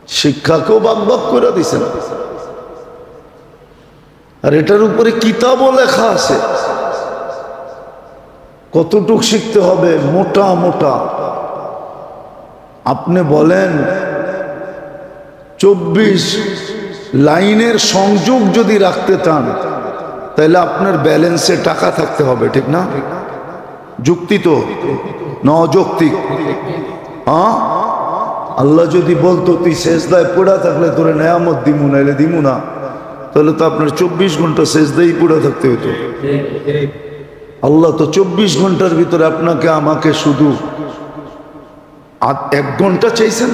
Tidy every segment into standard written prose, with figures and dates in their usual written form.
শিক্ষাকেও ভাগ ভাগ করে দিছেন। আর এটার উপরে কিতাবও লেখা আছে কতটুক শিখতে হবে, মোটা মোটা। আপনি বলেন 24 লাইনের সংযোগ যদি রাখতে চান তাহলে আপনার ব্যালেন্সে টাকা থাকতে হবে, ঠিক না? যুক্তি তো না অযৌক্তিক? আল্লাহ যদি বলতো তুই সেজদায় পড়া থাকলে তোরে নেয়ামত দিমু, নাইলে দিমু না, তাহলে তো আপনার 24 ঘন্টা সেজদায় পড়া থাকতে হতো। আল্লাহ তো 24 ঘন্টার ভিতরে আপনাকে আমাকে শুধু 1 ঘন্টা চাইছেন।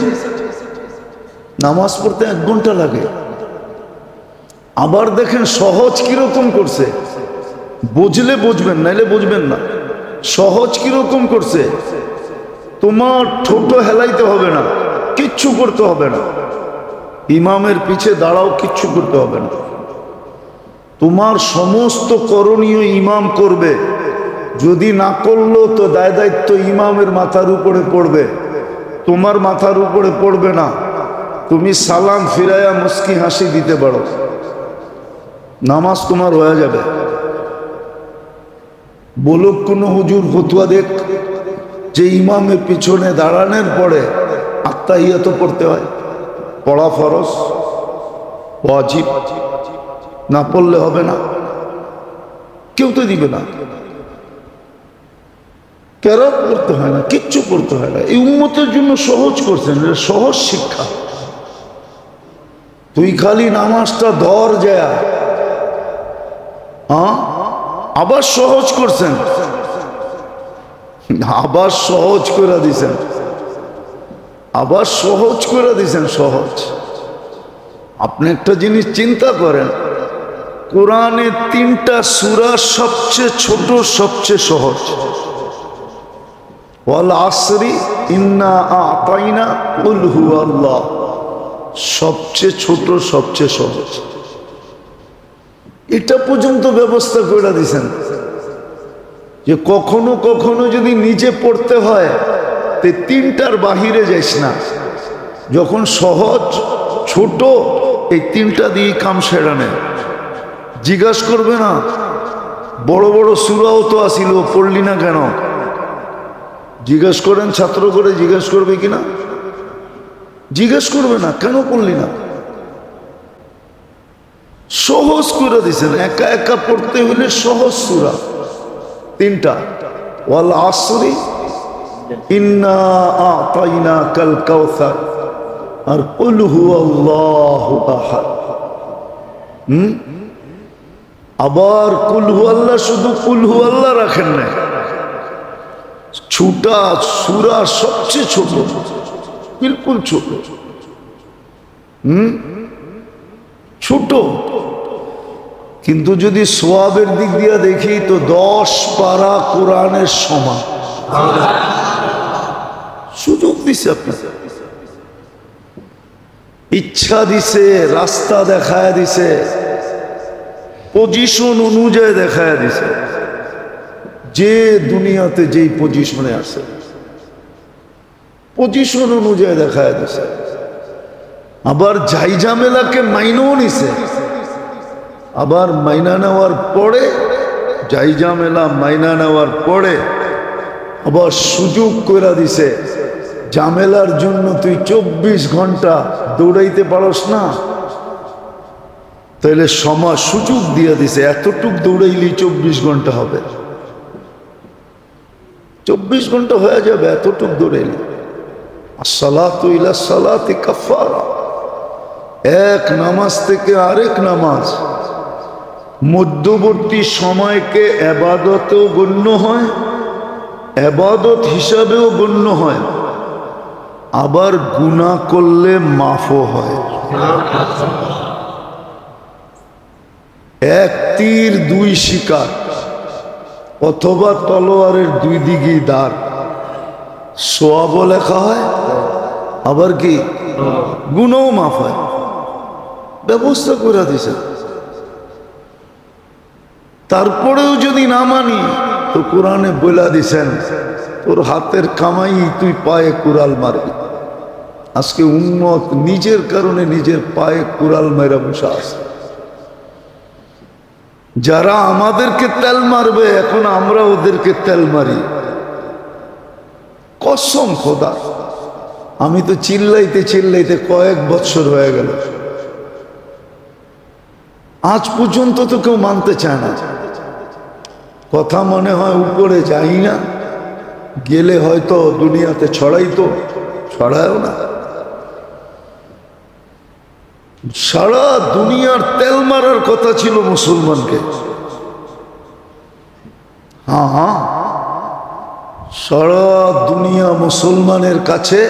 নামাজ পড়তে 1 ঘন্টা লাগে। আবার দেখেন সহজ কিরকম করছে, বুঝলে বুঝবেন, নাইলে বুঝবেন না। সহজ কিরকম করছে, তোমার ঠোঁটো হেলাইতে হবে না, কিচ্ছু করতে হবে না, ইমামের পিছে দাঁড়াও, কিচ্ছু করতে হবে না। তোমার সমস্ত করণীয় ইমাম করবে, যদি না করলো তো দায় দায়িত্ব ইমামের মাথার উপরে পড়বে, তোমার মাথার উপরে পড়বে না। তুমি সালাম ফিরাইয়া মুস্কি হাসি দিতে পারো, নামাজ তোমার হয়ে যাবে। বলুক কোন হুজুর ফতুয়া দেখ যে ইমামের পিছনে দাঁড়ানোর পরে আত্তাহিয়াত পড়তে হয়, পড়া ফরজ ওয়াজিব, না পড়লে হবে না, কেউ তো দিবে না। কেরাত পড়তে হয় না, কিচ্ছু পড়তে হয় না। এই উম্মতের জন্য সহজ করছেন, সহজ শিক্ষা। তুই খালি নামাজটা ধর যায়, আবার সহজ করছেন, আবার সহজ করে দিছেন, আবার সহজ করে দিছেন। সহজ। আপনি একটা জিনিস চিন্তা করেন, কোরআনে 3টা সূরা সবচেয়ে ছোট, সবচেয়ে সহজ। ওয়াল আসরি ইন্না আ'তাইনা কুল হুয়াল্লাহ, সবচেয়ে ছোট, সবচেয়ে সহজ। এটা পর্যন্ত ব্যবস্থা করে দিয়েছেন যে কখনো কখনো যদি নিজে পড়তে হয় তো 3টার বাহিরে যাইস না। যখন সহজ ছোট, এই 3টা দিয়ে কাম সেরা নেয়। জিজ্ঞাসা করবে না বড় বড় সূরাও তো আসিল, পড়লি না কেন? জিজ্ঞেস করেন, ছাত্র করে জিজ্ঞেস করবে কিনা? জিজ্ঞেস করবে না, কেন পড়লি না? সহজ করে দিছেন। একা একা পড়তে হলে সহজ সূরা 3টা, ওয়াল আসরি ইন্না আ'তাইনাকাল কাউসার আর কুল হুয়াল্লাহু আহাদ। আবার কুল হুয়াল্লাহ, শুধু কুল হুয়াল্লাহ রাখেন না, ছোটা সূরা সবচেয়ে ছোট, বিলকুল ছোট। ছোট, কিন্তু যদি সওয়াবের দিক দিয়ে দেখি তো 10 পারা কোরআনের সমান। সুযোগ দিছে আপনাকে, ইচ্ছা দিছে, রাস্তা দেখায় দিছে, পজিশন অনুযায়ী দেখায় দিছে। যে দুনিয়াতে যেই পজিশনে আছে পজিশন অনুযায়ী দেখায় দিছে। আবার ঝাইঝামেলাকে মাইনেও নিছে। আবার মাইনা নেওয়ার পরে, ঝাইঝামেলা মাইনা নেওয়ার পরে আবার সুযোগ করে দিছে, ঝামেলার জন্য তুই 24 ঘন্টা দৌড়াইতে পারস না, তাহলে সুযোগ দিয়ে দিছে, এতটুক দৌড়াইলি 24 ঘন্টা হবে, 24 ঘন্টা হয়ে যাবে, এতটুক দৌড়াইলি। আসসালাতু ইলা সালাতি কাফারা, এক নামাজ থেকে আরেক নামাজ মধ্যবর্তী সময়কে ইবাদতেও গণ্য হয়, ইবাদত হিসাবেও গণ্য হয়, আবার গুনাহ করলে মাফও হয়। এক তীর 2 শিকার, অথবা তলোয়ারের 2 দিকেই দাঁড়। সওয়াবও লেখা হয়, আবার কি গুনাহও মাফ হয়। ব্যবস্থা করে দিছে। তারপরেও যদি না মানি তো কোরআনে বলে দিছেন তোর হাতের কামাই তুই পায়ে কুড়াল মারবি। আজকে উম্মত নিজের কারণে নিজের পায়ে কুড়াল মেরা বসে আছে। যারা আমাদেরকে তেল মারবে এখন আমরা ওদেরকে তেল মারি। কসম খোদা, আমি তো চিল্লাইতে চিল্লাইতে কয়েক বছর হয়ে গেল, আজ পর্যন্ত তো কেউ মানতে চায় না। কথা মনে হয় উপরে যাই না, গেলে হয়তো দুনিয়াতে ছড়াইতো, ছড়ায়ও না। সারা দুনিয়ার তেল মারার কথা ছিল মুসলমানকে। হ্যাঁ, সারা দুনিয়া মুসলমানের কাছে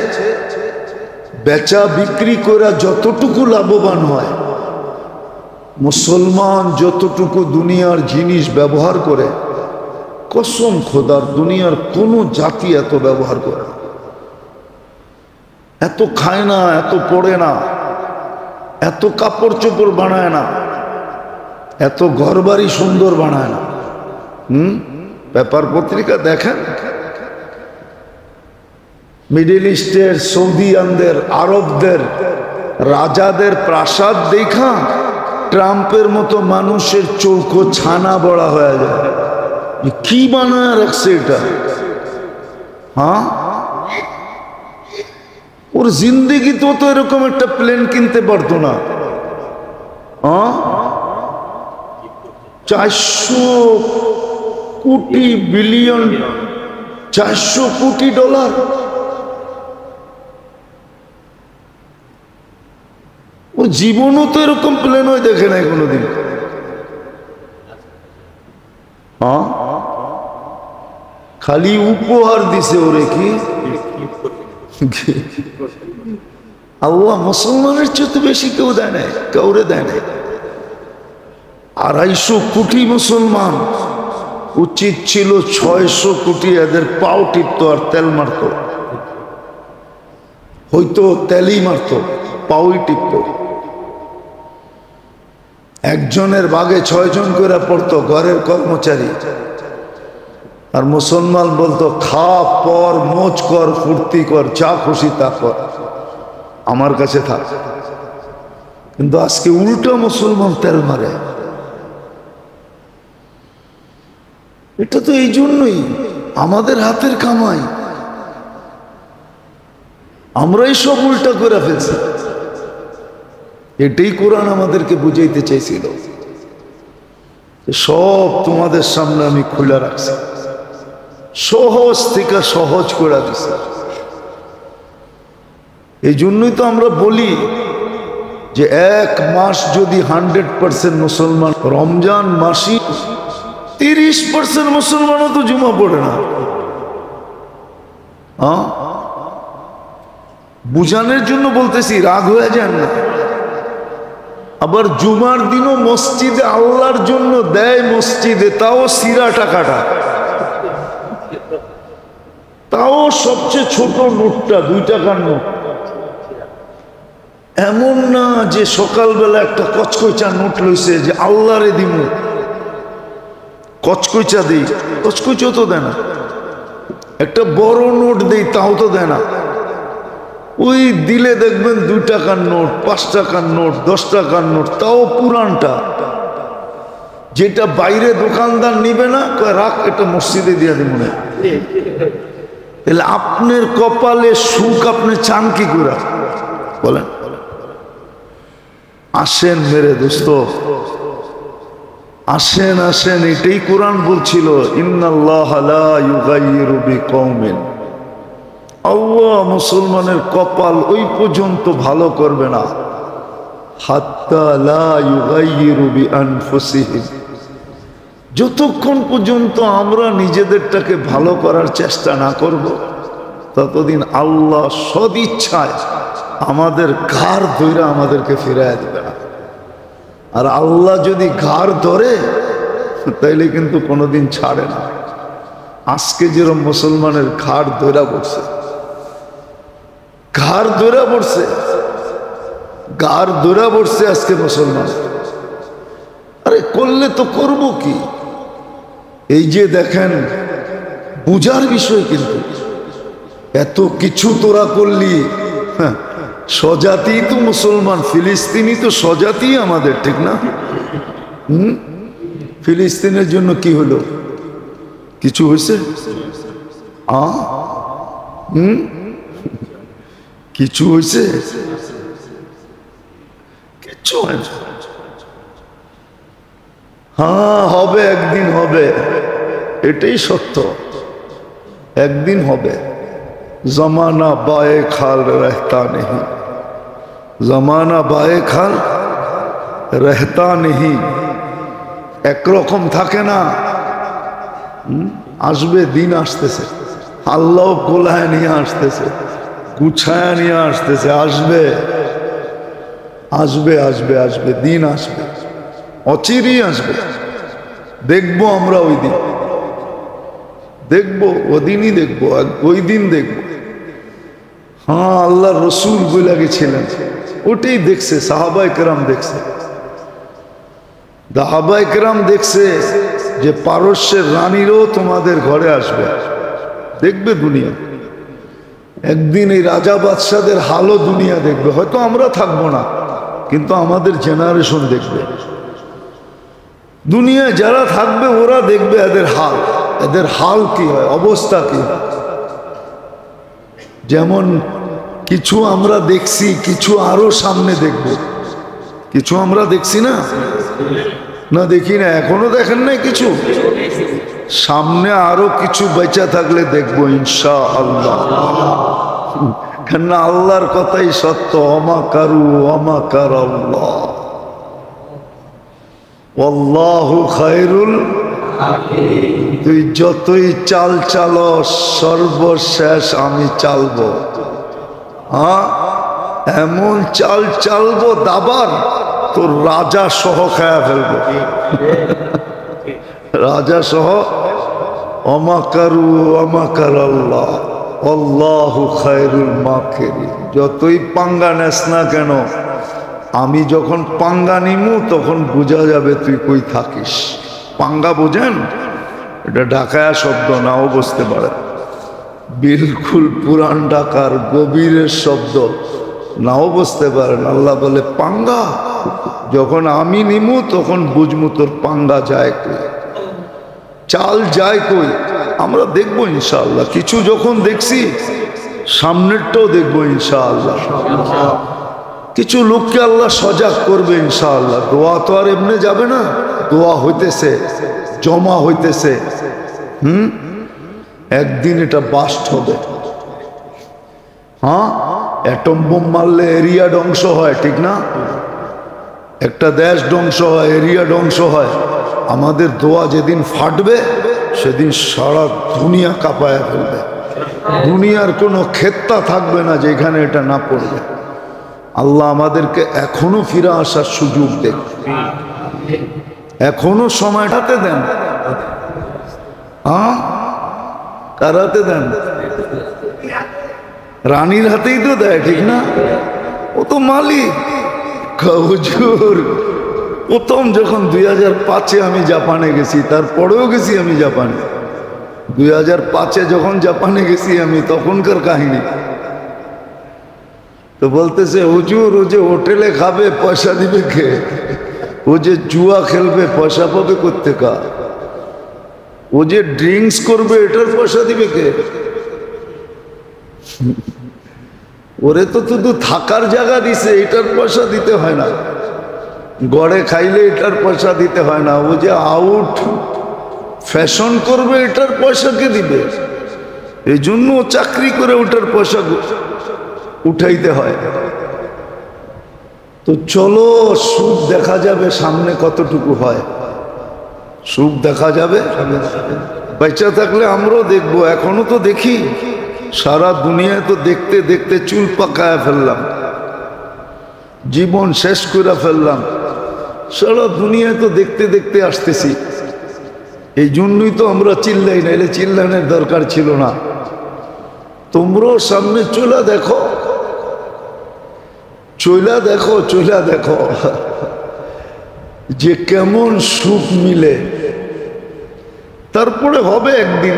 বেচা বিক্রি করে যতটুকু লাভবান হয়, মুসলমান যতটুকু দুনিয়ার জিনিস ব্যবহার করে, কসম খোদার দুনিয়ার কোন জাতি এত ব্যবহার করে না, এত খায় না, এত পড়ে না, এত কাপড় চোপড় বানায় না, এত ঘরবাড়ি সুন্দর বানায় না। পেপার পত্রিকা দেখেন, মিডল ইস্টের, সৌদিয়ানদের, আরবদের রাজাদের প্রাসাদ দেখা ট্রাম্পের মতো মানুষের চৌকো ছানা বড়া হয়ে যায়। কি বানায় রাখছে এটা? হ্যাঁ, ওর জিন্দেগি তো এরকম একটা প্লেন কিনতে পারতো না। 400 কোটি বিলিয়ন, 400 কোটি ডলার। ও জীবনও তো এরকম প্লেন হয়ে দেখে নাই কোনোদিন। হ্যাঁ, খালি উপহার দিছে ওরে। কি আল্লাহ মুসলমানের চেয়ে বেশি কেউ দেয় নাই, কাউরে দেয় নাই। 250 কোটি মুসলমান, উচিত ছিল 600 কোটি এদের পাও টিপতো আর তেল মারতো, হয়তো তেলই মারতো, পাওই টিপতো। একজনের বাগে 6 জন করে পড়তো, ঘরের কর্মচারী। আর মুসলমান বলতো খা, পর, মোজ কর, ফুর্তি কর, যা খুশি তা কর, আমার কাছে থাক। কিন্তু আজকে উল্টো মুসলমান তেল মারে। এটা তো এই জন্যই আমাদের হাতের কামাই, আমরাই সব উল্টা করে ফেলছি। এটাই কোরআন আমাদেরকে বুঝাইতে চাইছিল। সব তোমাদের সামনে আমি খুলে রাখছি, সহজ থেকে সহজ করে দিছি। এই জন্যই তো আমরা বলি যে 1 মাস যদি 100% মুসলমান, রমজান মাসি 30% মুসলমানও তো জুমা পড়ে না। বুঝানোর জন্য বলতেছি, রাগ হয়ে যান না। আবার জুমার দিনও মসজিদে আল্লাহর জন্য দেয়, মসজিদে তাও সিরা টাকাটা, তাও সবচেয়ে ছোট নোটটা 2 টাকার নোট। এমন না যে সকালবেলা একটা কচকচা নোট লইছে যে আল্লাহরে দিমু, কচকচা দেই, কচকচা তো দেয় না। একটা বড় নোট দেই, তাও তো দেয় না। ওই দিলে দেখবেন 2 টাকার নোট, 5 টাকার নোট, 10 টাকার নোট, তাও পুরানটা, যেটা বাইরে দোকানদার নিবে না, রাখ এটা মসজিদে দিয়ে দিব না। তাহলে আপনার কপালে সুখ আপনি চান কি করে বলেন? আসেন মেরে দোস্ত, আসেন আসেন, এটাই কোরআন বলছিল, ইন্নাল্লাহা লা ইউগাইয়িরু বিকওমিন। আল্লাহ মুসলমানের কপাল ওই পর্যন্ত ভালো করবে না, হাত্তা লা ইউগাইয়িরু বিআনফুসিহিম, যতক্ষণ পর্যন্ত আমরা নিজেদেরটাকে ভালো করার চেষ্টা না করব, ততদিন আল্লাহ সদিচ্ছায় আমাদের ঘাড় ধরে আমাদেরকে ফিরাইয়া দেবে না। আর আল্লাহ যদি ঘাড় ধরে তাইলে কিন্তু কোনোদিন ছাড়ে না। আজকে যেরকম মুসলমানের ঘাড় ধরে পড়ছে, ঘাড় ধরে পড়ছে, ঘাড় ধরে পড়ছে আজকে মুসলমান। আরে করলে তো করব কি? এই যে দেখেন, বুঝার বিষয়, কিন্তু এত কিছু তোরা করলি, স্বজাতি তো মুসলমান, ফিলিস্তিনি তো স্বজাতি আমাদের, ঠিক না? ফিলিস্তিনের জন্য কি হলো? কিছু হয়েছে? কিছু হয়েছে? কিচ্ছু হয় না। হ্যাঁ, হবে, একদিন হবে, এটাই সত্য, একদিন হবে। জমানা বায়ে খাল রহতা নেই, জমানা বায়ে খাল রহতা নেই, একরকম থাকে না। আসবে, দিন আসতেছে, আল্লাহ গোলায় নিয়ে আসতেছে, গুছায় নিয়ে আসতেছে, আসবে আসবে আসবে আসবে, দিন আসবে, অচিরেই আসবে। দেখবো আমরা ওই দিন, দেখবো ওদিনই দেখবো, ওই দিন দেখবো। হ্যাঁ, আল্লাহ রসুল বলে গেছিলেন, ওটাই দেখছে, সাহাবায়ে কেরাম দেখছে, সাহাবায়ে কেরাম দেখছে যে পারস্যের রানীরও তোমাদের ঘরে আসবে, দেখবে দুনিয়া। একদিন এই রাজা বাদশাদের হালও দুনিয়া দেখবে। হয়তো আমরা থাকবো না, কিন্তু আমাদের জেনারেশন দেখবে। দুনিয়ায় যারা থাকবে ওরা দেখবে এদের হাল, এদের হাল কি হয়, অবস্থা কি হয়। যেমন কিছু আমরা দেখছি, কিছু আরো সামনে দেখব। কিছু আমরা দেখছি না, না দেখি না, এখনো দেখেন নাই কিছু, সামনে আরো কিছু বেঁচে থাকলে দেখবো ইনশাআল্লাহ। কেন আল্লাহর কথাই সত্য, অমাকারু অমাকার আল্লাহ, আল্লাহু খায়রুল। তুই যতই চাল চালো, সর্বশেষ আমি চালবো। হ্যাঁ, এমন চাল চালবো দাবার, তোর রাজা সহ খায়া ফেলবো, রাজা সহ। অমাকারু অমাকার আল্লাহ, আল্লাহু খায়রুল মাকিরিন। যতই পাঙ্গা নেস না কেন, আমি যখন পাঙ্গা নিমু তখন বোঝা যাবে তুই কই থাকিস। পাঙ্গা বোঝেন? এটা ঢাকায়া শব্দ, নাও বুঝতে পারে, বিলকুল পুরান ঢাকার গভীরের শব্দ, নাও বুঝতে পারেন। আল্লাহ বলে পাঙ্গা, যখন আমি নিমু তখন বুঝমু তোর পাঙ্গা যায় কই, চাল যায় কই। আমরা দেখবো ইনশাআল্লাহ, কিছু যখন দেখছি সামনেরটাও দেখবো ইনশাআল্লাহ। কিছু লোককে আল্লাহ সজাগ করবে ইনশাআল্লাহ। দোয়া তো আর এমনি যাবে না, দোয়া হইতেছে, জমা হইতেছে। একদিন এটা বাস্ট হবে। হ্যাঁ, অ্যাটম বোম মারলে এরিয়া ধ্বংস হয়, ঠিক না? একটা দেশ ধ্বংস হয়, এরিয়া ধ্বংস হয়। আমাদের দোয়া যেদিন ফাটবে সেদিন সারা দুনিয়া কাঁপায় ফেলবে, দুনিয়ার কোনো ক্ষেত্তা থাকবে না যেখানে এটা না পড়বে। আল্লাহ আমাদেরকে এখনো ফিরে আসার সুযোগ দেন, এখনো সময়টাতে দেন। হ্যাঁ, কার হাতে দেন? রানীর হাতেই তো দেয়, ঠিক না? ও তো মালিক। হুজুর, প্রথম যখন 2005-এ আমি জাপানে গেছি, তারপরেও গেছি আমি জাপানে। 2005-এ যখন জাপানে গেছি আমি, তখনকার কাহিনী। তো বলতেছে, হুজুর ও যে হোটেলে খাবে পয়সা দিবে কে? ও যে জুয়া খেলবে পয়সা পাবে কোত্থেকা? ও যে ড্রিঙ্কস করবে এটার পয়সা দিবে কে? ওরে তো শুধু থাকার জায়গা দিছে, এটার পয়সা দিতে হয় না। গড়ে খাইলে এটার পয়সা দিতে হয় না। ও যে আউট ফ্যাশন করবে এটার পয়সা কে দিবে? এই জন্য চাকরি করে ওটার পয়সা উঠাইতে হয়। তো চলো, সুখ দেখা যাবে সামনে কতটুকু হয়, সুখ দেখা যাবে। বেঁচে থাকলে আমরাও দেখবো, এখনো তো দেখি। সারা দুনিয়ায় তো দেখতে দেখতে চুল পাকায় ফেললাম, জীবন শেষ করে ফেললাম। সারা দুনিয়ায় তো দেখতে দেখতে আসতেছি। এই জন্যই তো আমরা চিল্লাই, নাইলে চিল্লানোর দরকার ছিল না। তোমরাও সামনে চলে দেখো, চইলা দেখো, চইলা দেখো যে কেমন সুখ মিলে। তারপরে হবে একদিন,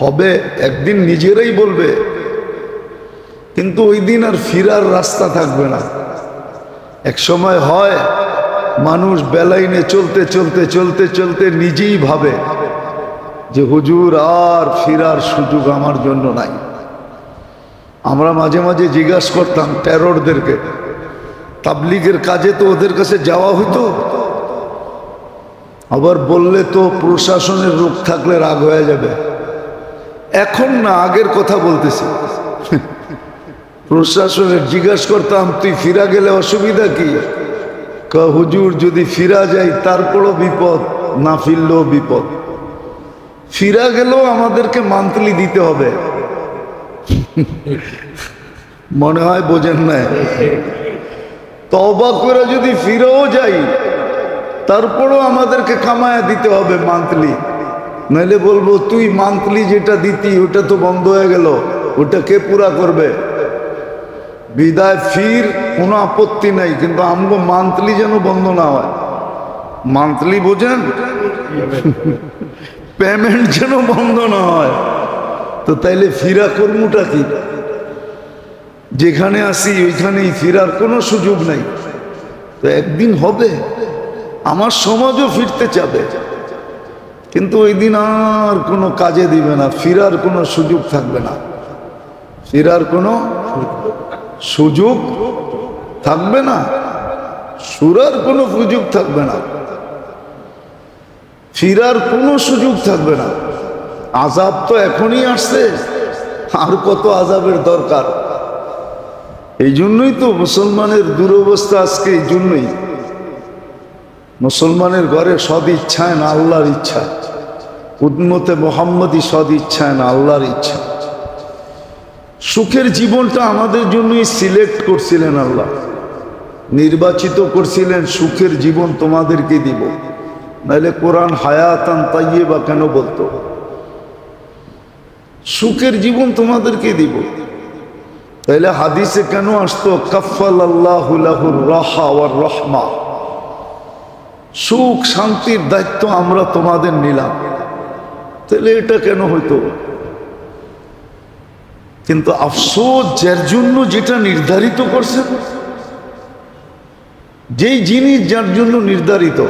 হবে একদিন, নিজেরাই বলবে। কিন্তু ওই দিন আর ফিরার রাস্তা থাকবে না। এক সময় হয় মানুষ বেলাইনে চলতে চলতে চলতে চলতে নিজেই ভাবে যে হুজুর আর ফিরার সুযোগ আমার জন্য নাই। আমরা মাঝে মাঝে জিজ্ঞাসা করতাম টেররদেরকে, তাবলীগের কাজে তো ওদের কাছে যাওয়া হইতো, আবার বললে তো প্রশাসনের রোগ থাকলে রাগ হয়ে যাবে। এখন না, আগের কথা বলতেছি। প্রশাসনের জিজ্ঞাসা করতাম তুই ফিরা গেলে অসুবিধা কি? হুজুর যদি ফিরা যাই তারপরও বিপদ, না ফিরলেও বিপদ। ফিরা গেলেও আমাদেরকে মান্থলি দিতে হবে। মনে হয় বোঝেন না? তওবা করে যদি ফিরেও যাই তারপরও আমাদেরকে কামায়া দিতে হবে মান্থলি, নাইলে বলবো তুই মান্থলি যেটা দিতি ওটা তো বন্ধ হয়ে গেল, ওটা কে পুরা করবে? বিদায় ফির, কোনো আপত্তি নাই, কিন্তু আমগো মান্থলি যেন বন্ধ না হয়। মান্থলি বোঝেন? পেমেন্ট যেন বন্ধ না হয়। তো তাইলে ফিরা কর্মটা কি? যেখানে আসি ওইখানেই ফিরার কোনো সুযোগ নাই। তো একদিন হবে, আমার সমাজও ফিরতে চাবে, কিন্তু ওই দিন আর কোনো কাজে দিবে না, ফিরার কোনো সুযোগ থাকবে না। ফিরার কোনো সুযোগ থাকবে না, সুরার কোনো সুযোগ থাকবে না, ফিরার কোনো সুযোগ থাকবে না। আযাব তো এখনই আসছে, আর কত আযাবের দরকার? এই জন্যই তো মুসলমানের দুরবস্থা আজকে। এই জন্যই মুসলমানের ঘরে সদ ইচ্ছায় না আল্লাহর ইচ্ছা, উম্মতে মুহাম্মদী সদ ইচ্ছায় না আল্লাহর ইচ্ছা। সুখের জীবনটা আমাদের জন্যই সিলেক্ট করছিলেন আল্লাহ, নির্বাচিত করছিলেন। সুখের জীবন তোমাদেরকে দিব, নাহলে কোরআন হায়াতান তাইয়্যিবা কেন বলতো? সুখের জীবন তোমাদেরকে দিব। তাইলে হাদিসে কেন আসতো কাফফালাল্লাহু লাহুর রাহা ওয়ার রাহমা? সুখ শান্তির দায়িত্ব আমরা তোমাদের নিলাম। তাহলে এটা কেন হইতো? কিন্তু আফসোস, যার জন্য যেটা নির্ধারিত করছে, যেই জিনিস যার জন্য নির্ধারিত,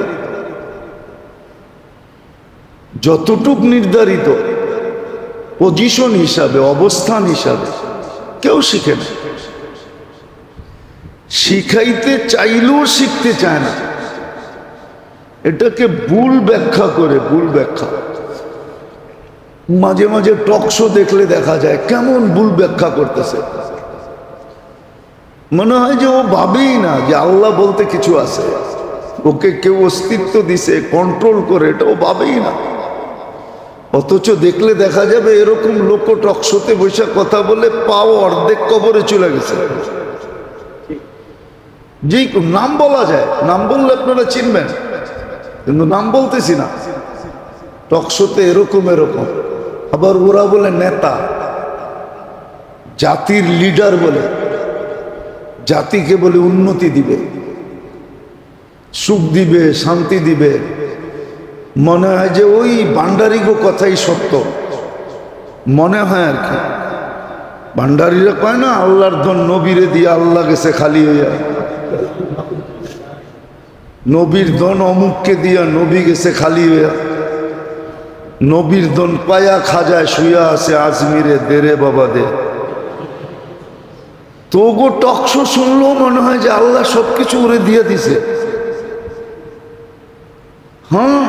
যতটুক নির্ধারিত পজিশন হিসাবে, অবস্থান হিসাবে, কেউ শিখে না। শিখাইতে চাইলেও শিখতে চায় না। এটাকে ভুল ব্যাখ্যা করে, ভুল ব্যাখ্যা। মাঝে মাঝে টক শো দেখলে দেখা যায় কেমন ভুল ব্যাখ্যা করতেছে। মনে হয় যে ও ভাবেই না যে আল্লাহ বলতে কিছু আছে, ওকে কেউ অস্তিত্ব দিছে, কন্ট্রোল করে, এটা ও ভাবেই না। অথচ দেখলে দেখা যাবে এরকম লোক টক শোতে বসে কথা বলে পাও অর্ধেক কবরে চলে গেছে। যেই নাম বলা যায়, নাম বললে আপনারা চিনবেন, কিন্তু নাম বলতেছি না। টক শোতে এরকম এরকম। আবার ওরা বলে নেতা, জাতির লিডার বলে, জাতিকে বলে উন্নতি দিবে, সুখ দিবে, শান্তি দিবে। মনে হয় যে ওই ভান্ডারিগো কথাই সত্য, মনে হয় আর কি। ভান্ডারিরা কয় না আল্লাহর ধন নবীরে দিয়ে আল্লাহ গেছে খালি হইয়া, নবীর ধন অমুককে দিয়া নবী গেছে খালি হইয়া, নবীর ধন পায়া খাজায় শুয়া আছে আজমিরে দেরে বাবা দে। তো গো টকশো শুনলেও মনে হয় যে আল্লাহ সবকিছু ওরে দিয়ে দিছে। হ্যাঁ,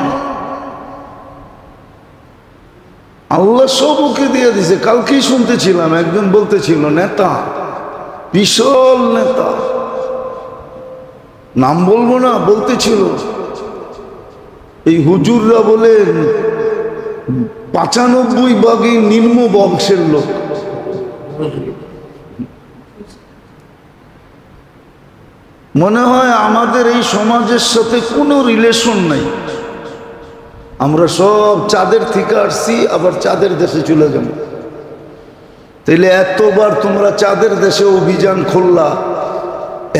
আল্লাহ সব ওকে দিয়ে দিছে। কালকেই শুনতেছিলাম একজন বলতেছিল নেতা, বিশাল নেতা, নাম বলবো না, বলতেছিল এই হুজুররা বলেন 95 নিম্ন বংশের লোক। মনে হয় আমাদের এই সমাজের সাথে কোনো রিলেশন নাই। আমরা সব চাঁদের থেকে আসছি, আবার চাঁদের দেশে চলে যাব। তাইলে এতবার তোমরা চাঁদের দেশে অভিযান করলা,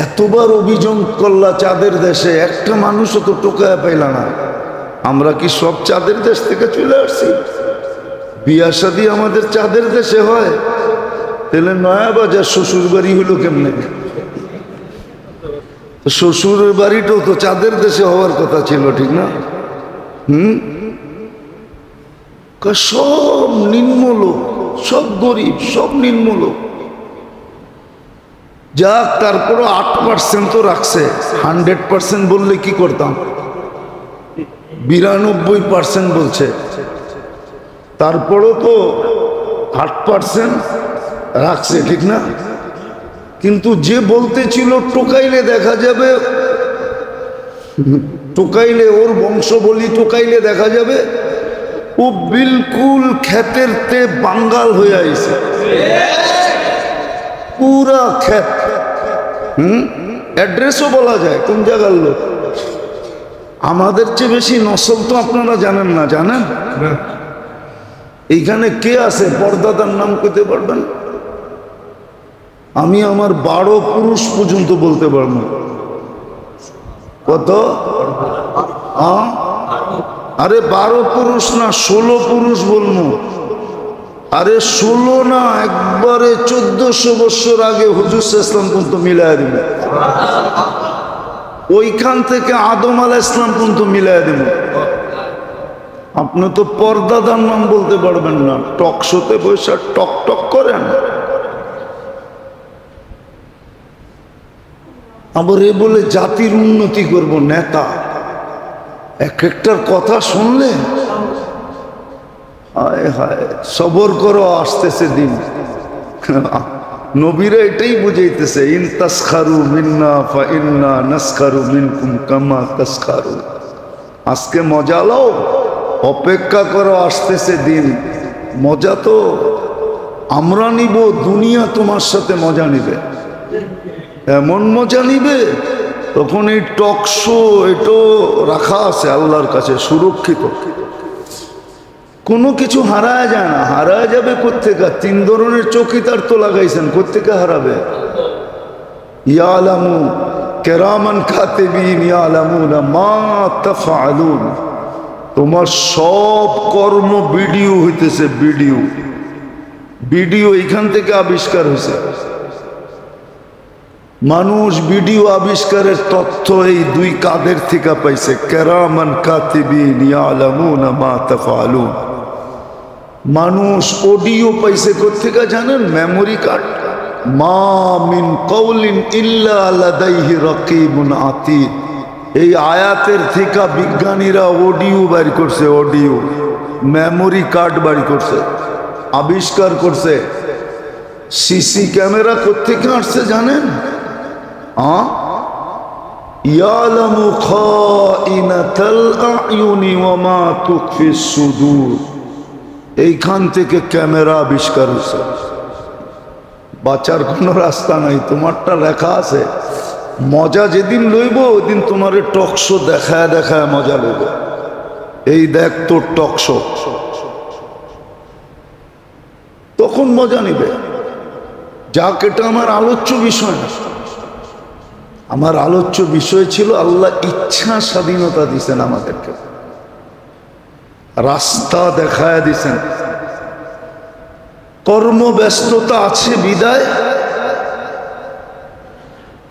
এতবার অভিযান করলা চাঁদের দেশে, একটা মানুষও তো টোকায় পাইলা না। আমরা কি সব চাঁদের দেশ থেকে চলে আসছি? বিয়া শাদী আমাদের চাঁদের দেশে হয়, তাহলে নয়া বাজার শ্বশুর বাড়ি হলো কেমনে? শ্বশুরের বাড়িটাও তো চাঁদের দেশে হওয়ার কথা ছিল, ঠিক না? সব নিম্ন লোক, সব গরিব, সব নিম্ন লোক। যাক, তারপরও 8% তো রাখছে। 100% বললে কি করতাম? 92% বলছে, তারপরও তো 8% রাখছে, ঠিক না? কিন্তু যে বলতে ছিল টোকাইলে দেখা যাবে, টোকাইলে ওর বংশ বলি, টোকাইলে দেখা যাবে ও বিলকুল ক্ষেতের তে বাঙ্গাল হয়ে আইছে, পুরা ক্ষেত। অ্যাড্রেসও বলা যায় কোন জায়গার লোক। আমাদের চেয়ে বেশি নসল তো আপনারা জানেন না, জানেন? এইখানে কে আছে পর্দাদার নাম কইতে পারবেন? আমি আমার 12 পুরুষ পর্যন্ত বলতে পারবো। কত? আরে 12 পুরুষ না, 16 পুরুষ বলবো। আরে 16 না, একবারে 1400 বছর আগে হুজুর ইসলাম পর্যন্ত মিলাইয়া দিবে। ওইখান থেকে আদম আলাইহিস সালাম পর্যন্ত মিলাইয়া দিবে। আপনি তো পর্দাদার নাম বলতে পারবেন না, টক শোতে বসে টক টক করেন। আবার এ বলে জাতির উন্নতি করব, নেতা। এক একটার কথা শুনলে হায় হায়, সবর করো, আসতেছে দিন। নবীরা এটাই বুঝাইতেছে, ইন তাসখারু মিন্না ফা ইন্না নাসখারু মিনকুম কামা তাসখারু। আজকে মজা লও, অপেক্ষা করো, আসতেছে দিন। মজা তো আমরা নিব, দুনিয়া তোমার সাথে মজা নিবে, এমন মজা নিবে। তখন এই টক শো এটাও রাখা আছে আল্লাহর কাছে সুরক্ষিত, কোনো কিছু হারায় যায় না। হারায় যাবে কোত্থেকে? 3 ধরনের চৌকিদার তো লাগাইছেন, কোত্থেকে হারাবে? ইয়ালামু কিরামান কাতিবিন ইয়ালামুনা মা তাফআলুন। তোমার সব কর্ম ভিডিও হইতেছে, ভিডিও ভিডিও এইখান থেকে আবিষ্কার হয়েছে। মানুষ ভিডিও আবিষ্কারের তথ্য এই 2 কাদের থেকে পাইছে, কিরামান কাতিবিন ইয়ালামুনা মা তাফআলুন। মানুষ অডিও পাইছে কোত্থেকে জানেন? Memory card. মা মিন কওলিন ইল্লা লাদাইহি রাকিবুন আতীদ। এই আয়াতের থেকে বিজ্ঞানীরা অডিও বের করছে, অডিও মেমোরি কার্ড বের করছে, আবিষ্কার করছে। সিসি ক্যামেরা কোত্থেকে আসছে জানেন? ইয়ালামু খাইনাতাল আয়ুনি ওয়া মা তুখফিস সুদূর। এইখান থেকে ক্যামেরা আবিষ্কার হয়েছে। বাঁচার কোনো রাস্তা নাই, তোমারটা লেখা আছে। মজা যেদিন লইব ওইদিন তোমার টকশো দেখায় দেখায় মজা লইব। এই দেখ তোর টকশো, তখন মজা নিবে। যাক, এটা আমার আলোচ্য বিষয় না। আমার আলোচ্য বিষয় ছিল আল্লাহ ইচ্ছা স্বাধীনতা দিছেন আমাদেরকে, রাস্তা দেখায় দিছেন। কর্মব্যস্ততা আছে বিদায়,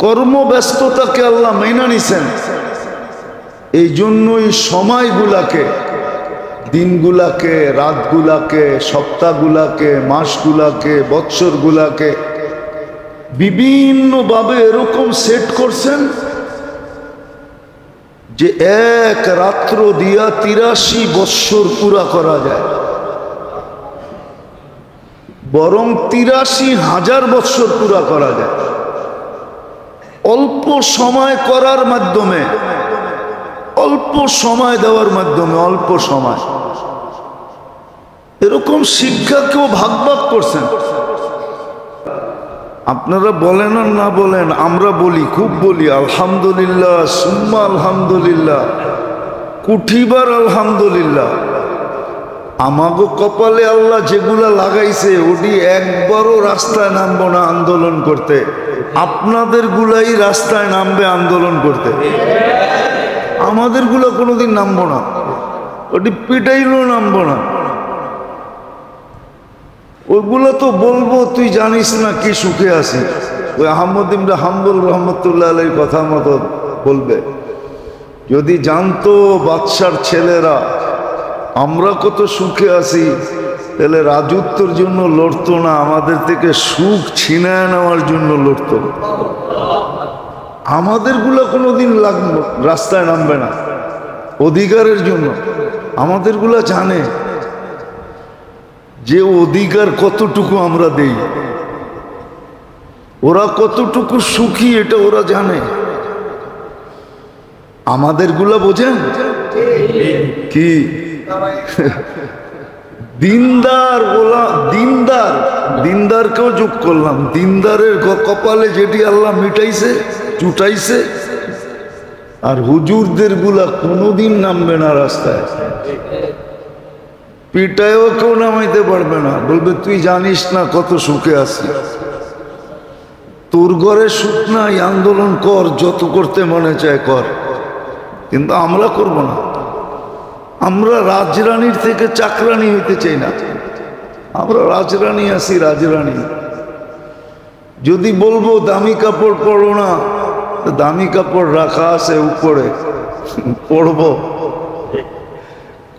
কর্মব্যস্ততাকে আল্লাহ মাইনা নিছেন। এই জন্যই সময়গুলাকে, দিনগুলাকে, রাতগুলাকে, সপ্তাহগুলাকে, মাসগুলাকে, বৎসরগুলাকে বিভিন্নভাবে এরকম সেট করছেন যে এক রাত্র দিয়া 83 বৎসর পুরা করা যায়, বরং 83,000 বৎসর পুরা করা যায় অল্প সময় করার মাধ্যমে, অল্প সময় দেওয়ার মাধ্যমে। অল্প সময় এরকম শিক্ষা কেউ ভাগ ভাগ করছেন। আপনারা বলেন আর না বলেন, আমরা বলি, খুব বলি আলহামদুলিল্লাহ, সুম্মা আলহামদুলিল্লাহ, কুঠিবার আলহামদুলিল্লাহ। আমাগো কপালে আল্লাহ যেগুলা লাগাইছে ওটি একবারও রাস্তায় নামবো না আন্দোলন করতে। আপনাদের গুলাই রাস্তায় নামবে আন্দোলন করতে, আমাদের গুলা কোনোদিন নামবো না। ওটি পিটাইলেও নামবো না। ওইগুলো তো বলবো তুই জানিস না কি সুখে আছি। ওই আহমদ ইবনে হাম্বল রহমতুল্লাহ আলাইহির কথা মতো বলবে। যদি জানতো বাদশার ছেলেরা আমরা কত সুখে আছি, তাহলে রাজত্বের জন্য লড়তো না, আমাদের থেকে সুখ ছিনায় নেওয়ার জন্য লড়তো। আমাদেরগুলো কোনোদিন রাস্তায় নামবে না অধিকারের জন্য। আমাদেরগুলা জানে যে অধিকার কতটুকু আমরা দেই, ওরা কতটুকু সুখী এটা ওরা জানে। আমাদেরগুলা বোঝেন কি? দিনদার বলা, দিনদার, দিনদারকেও যোগ করলাম। দিনদারের কপালে যেটি আল্লাহ মিটাইছে, চুটাইছে। আর হুজুরদের গুলা কোনোদিন নামবে না রাস্তায়, পিটায়ও কেউ নামাইতে পারবে না। বলবে তুই জানিস না কত সুখে আছি, তোর ঘরে সুখ নাই, আন্দোলন কর, যত করতে মনে চায় কর। কিন্তু আমরা করব না। আমরা রাজরানীর থেকে চাকরানি হইতে চাই না, আমরা রাজরানী আছি, রাজরানী। যদি বলবো দামি কাপড় পরো না, দামি কাপড় রাখা আছে উপরে, পরবো,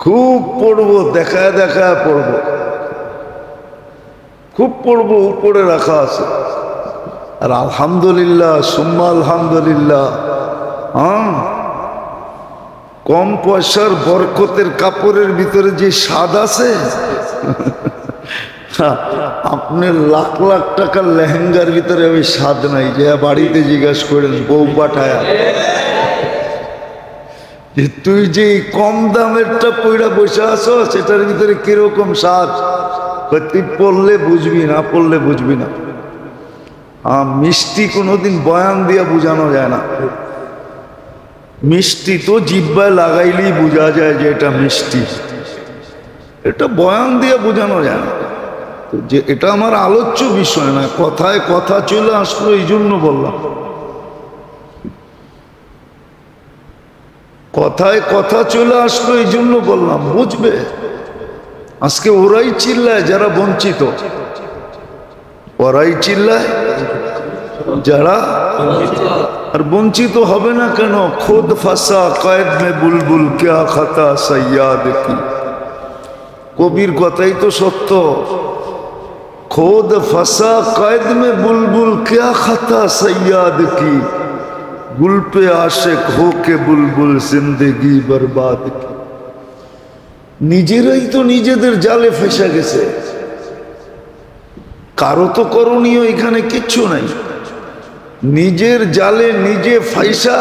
খুব পড়বো, দেখায় দেখায় পড়বো, খুব পড়বো, উপরে রাখা আছে। আর আলহামদুলিল্লাহ, সুম্মা আলহামদুলিল্লাহ, হ্যাঁ, কম পয়সার বরকতের কাপড়ের ভিতরে যে স্বাদ আছে, আপনি লাখ লাখ টাকার লেহেঙ্গার ভিতরে ওই স্বাদ নাই। যে বাড়িতে জিজ্ঞাসা করেন বউ পাঠায়া যে তুই যে কম দামেরটা পয়রা বসে আছো, সেটার ভিতরে কিরকম স্বাদ, তুই পড়লে বুঝবি, না পড়লে বুঝবি না। মিষ্টি কোনোদিন বয়ান দিয়া বোঝানো যায় না। মিষ্টি তো জিহ্বায় লাগাইলেই বোঝা যায় যে এটা মিষ্টি, এটা বয়ান দিয়ে বোঝানো যায় না। যে এটা আমার আলোচ্য বিষয় না, কথায় কথা চলে আসলো, এই জন্য বললাম। কথায় কথা চলে আসলো, এই জন্য বললাম, বুঝবে। আজকে ওরাই চিল্লায় যারা বঞ্চিত, ওরাই চিল্লায় যারা, আর বঞ্চিত হবে না কেন? খুদ ফাঁসা কয়েদ মে বুলবুল ক্যা খাতা সৈয়াদ কি, কবির কথাই তো সত্য। খুদ ফাঁসা কয়েদ মে বুলবুল ক্যা খাতা সৈয়াদ কি, গুল পে আশেক হো কে বুলবুল জিন্দেগি বরবাদ কি। নিজেরাই তো নিজেদের জালে ফেসে গেছে, কারো তো করণীয় এখানে কিচ্ছু নাই। নিজের জালে নিজে ফাইসা,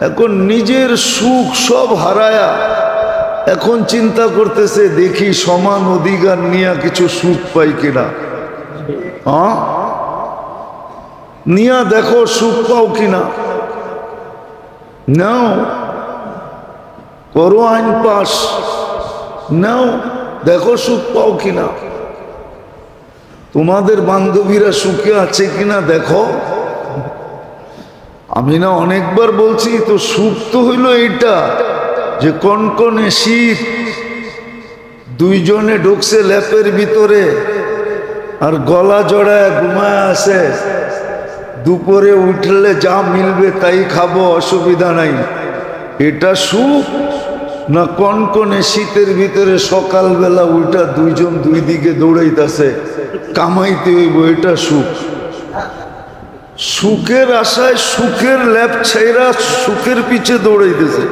এখন নিজের সুখ সব হারায়া এখন চিন্তা করতেছে দেখি সমান অধিকার নিয়ে কিছু সুখ পাই কিনা। হ্যাঁ, নিয়া দেখো সুখ পাও কিনা। নাও, করো আইন পাস, নাও, দেখো সুখ পাও কিনা। তোমাদের বান্ধবীরা সুখে আছে কিনা দেখো। আমি না অনেকবার বলছি তো, সুখ তো হইল এইটা যে কনকনে শীত, দুইজনে ঢুকছে ল্যাপের ভিতরে আর গলা জড়ায় ঘুমায় আছে। দুপুরে উঠলে যা মিলবে তাই খাবো, অসুবিধা নাই, এটা সুখ? না কনকনে শীতের ভিতরে সকালবেলা উঠা দুইজন দুই দিকে দৌড়াইতেছে, কামাইতে হইব, এটা সুখ? সুখের আশায় সুখের ল্যাপ ছেড়া সুখের পিছে দৌড়াইতেছে।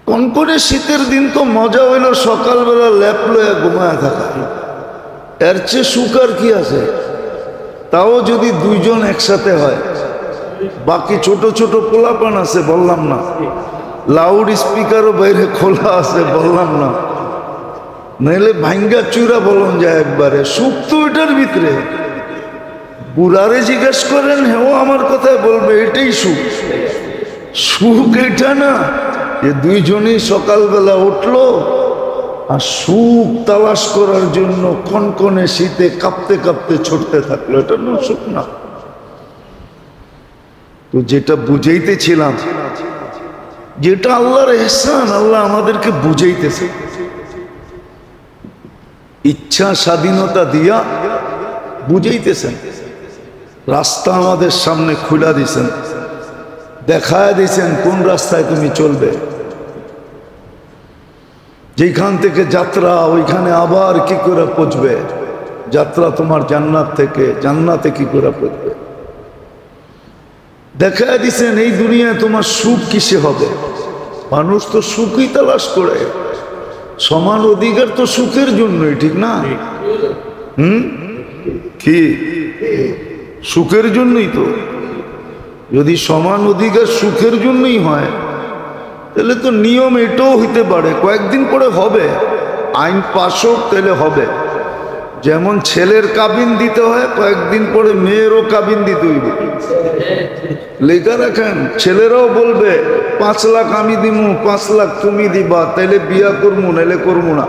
কনকনে শীতের দিন তো মজা হইল সকালবেলা ল্যাপ লয়া ঘুমায় থাকা, এর চেয়ে সুখ আর কি আছে? তাও যদি দুইজন একসাথে হয়। বাকি ছোট ছোট পোলাপান আছে বললাম না, লাউড স্পিকারও বাইরে খোলা আছে বললাম না, নাইলে ভাঙ্গা চূড়া বলন যায় একবারে। সুখ তো এটার ভিতরে। বুড়ারে জিজ্ঞেস করেন, হেও আমার কথায় বলবে এটাই সুখ। সুখ এটা না যে দুইজনই সকালবেলা উঠলো আর সুখ তালাশ করার জন্য কনকনে শীতে কাঁপতে কাঁপতে ছুটতে থাকলো, এটা না সুখ না। তো যেটা বুঝাইতেছিলাম, যেটা আল্লাহর ইহসান, আল্লাহ আমাদেরকে বুঝাইতেছে। ইচ্ছা স্বাধীনতা দিয়া বুঝাইতেছেন, রাস্তা আমাদের সামনে খুলা দিছেন, দেখায় দিছেন কোন রাস্তায় তুমি চলবে। যেখান থেকে যাত্রা ওইখানে আবার কি করে পৌঁছবে, যাত্রা তোমার জান্নাত থেকে, জান্নাতে কি করে পৌঁছবে দেখায় দিছেন। এই দুনিয়ায় তোমার সুখ কিসে হবে? মানুষ তো সুখই তালাশ করে, সমান অধিকার তো সুখের জন্যই, ঠিক না? কি সুখের জন্যই তো। যদি সমান অধিকার সুখের জন্যই হয় তাহলে তো নিয়ম এটাও হইতে পারে কয়েকদিন পরে হবে, আইন পাশ হোক তাহলে হবে। যেমন ছেলের কাবিন দিতে হয়, কয়েকদিন পরে মেয়েরও কাবিন দিতে হইবে। লেখা রাখেন, ছেলেরাও বলবে 5 লাখ আমি দিমু, 5 লাখ তুমি দিবা, তাইলে বিয়া করবো, নাইলে করবো না।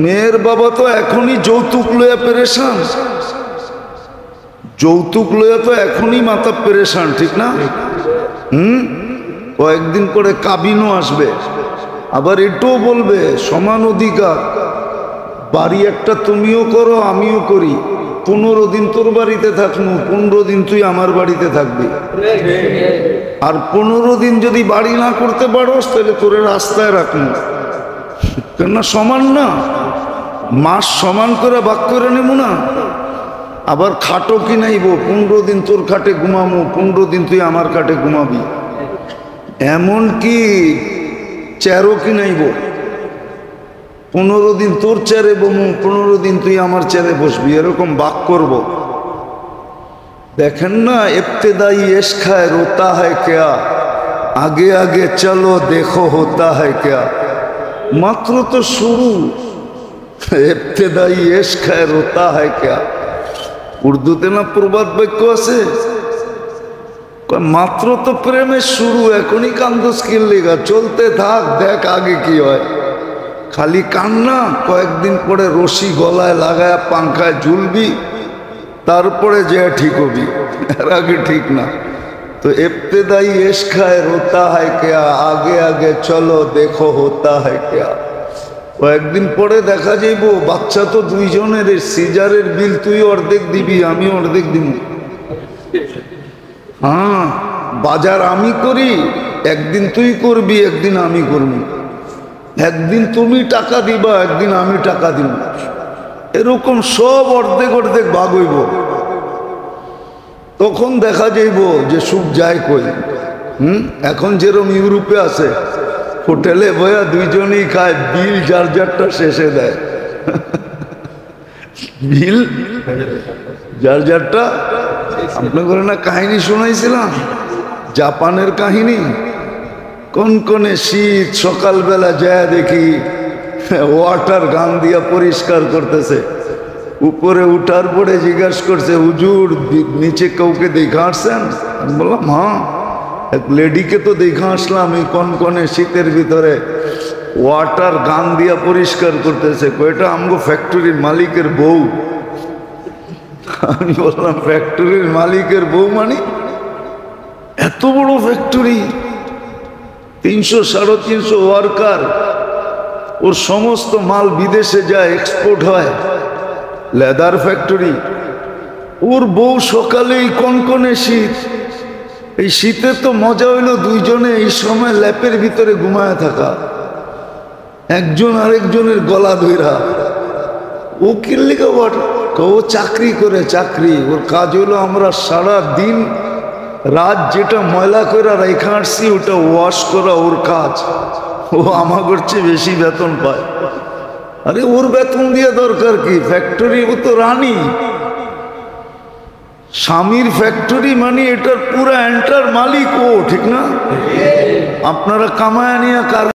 মেয়ের বাবা তো এখনই যৌতুক লইয়া পেরেশান, যৌতুক লইয়া তো এখনই মাথা পেরেশান, ঠিক না? কয়েকদিন পরে কাবিনও আসবে। আবার এটাও বলবে সমান অধিকার, বাড়ি একটা তুমিও করো আমিও করি, 15 দিন তোর বাড়িতে থাকবো, 15 দিন তুই আমার বাড়িতে থাকবি। আর 15 দিন যদি বাড়ি না করতে পারোস তাহলে তোরে রাস্তায় রাখবো। কেননা সমান না, মাস সমান করে ভাগ করে নেব না। আবার খাটও কিনাইব, 15 দিন তোর খাটে ঘুমাবো, 15 দিন তুই আমার খাটে ঘুমাবি। এমনকি চেয়ারও কিনাইব, 15 দিন তোর চেয়ারে বমু, 15 দিন তুই আমার চেয়ারে বসবি, এরকম ভাগ করব। দেখেন না, ইবতেদাই ইশক है रोता है क्या, आगे आगे चलो देखो होता है क्या। মাত্র তো শুরু, ইবতেদাই ইশক है रोता है क्या। উর্দুতে না প্রবাদ বাক্য আছে, মাত্র তো প্রেমের শুরু, এখনই কান্দোস কি লেগা, চলতে থাক, দেখ আগে কি হয়। খালি কান্না, কয়েকদিন পরে রশি গলায় লাগায় পাংখায় ঝুলবি, তারপরে যে ঠিক হবি, এর আগে ঠিক না। তো ইবতেদাই ইশক है रोता है क्या, आगे आगे चलो देखो होता है क्या। কয়েকদিন পরে দেখা যাইব বাচ্চা তো দুইজনের, সিজারের বিল তুই অর্ধেক দিবি, আমি অর্ধেক দিব। হ্যাঁ, বাজার আমি করি, একদিন তুই করবি, একদিন আমি করবি। একদিন তুমি টাকা দিবা, একদিন আমি টাকা দিব। এরকম সব অর্ধেক অর্ধেক ভাগ হইব। তখন দেখা যাইব যে সুখ যায় কই। এখন যেরকম ইউরোপে আছে, হোটেলে বয়া দুইজনই খায়, বিল যার যারটা শেষে দেয়। বিল যার যারটা। আপনাদের না কাহিনী শোনাইছিলাম, জাপানের কাহিনী। কনকনে শীত, সকালবেলা যায় দেখি ওয়াটার গান দিয়া পরিষ্কার করতেছে। উপরে উঠার পরে জিজ্ঞাসা করছে, হুজুর নিচে কাউকে দেখা আসছেন? আমি বললাম হ্যাঁ, এক লেডিকে তো দেখা আসলাম, এই কনকনে শীতের ভিতরে ওয়াটার গান দিয়া পরিষ্কার করতেছে। কয়টা আমগো ফ্যাক্টরির মালিকের বউ। আমি বললাম ফ্যাক্টরির মালিকের বউ মানে? এত বড় ফ্যাক্টরি, 300-350 ওয়ার্কার, ওর সমস্ত মাল বিদেশে যায়, এক্সপোর্ট হয়। Leather factory. ওর বউ সকালেই কনকনে শীত, এই শীতে তো মজা হইল দুইজনে এই সময় ল্যাপের ভিতরে ঘুমায় থাকা, একজন আরেকজনের গলা ধইরা। ও কিল্লিকা বট, ও চাকরি করে, চাকরি। ওর কাজ হলো আমরা সারা দিন রাত যেটা ময়লা করে রেখে আসছি ওটা ওয়াশ করা ওর কাজ। ও আমাদের চেয়ে বেশি বেতন পায়। আরে ওর বেতন দিয়ে দরকার কি, ফ্যাক্টরি, ও তো রানী। স্বামীর ফ্যাক্টরি মানে এটার পুরো এন্টার মালিক ও, ঠিক না? আপনারা কামায় নিয়ে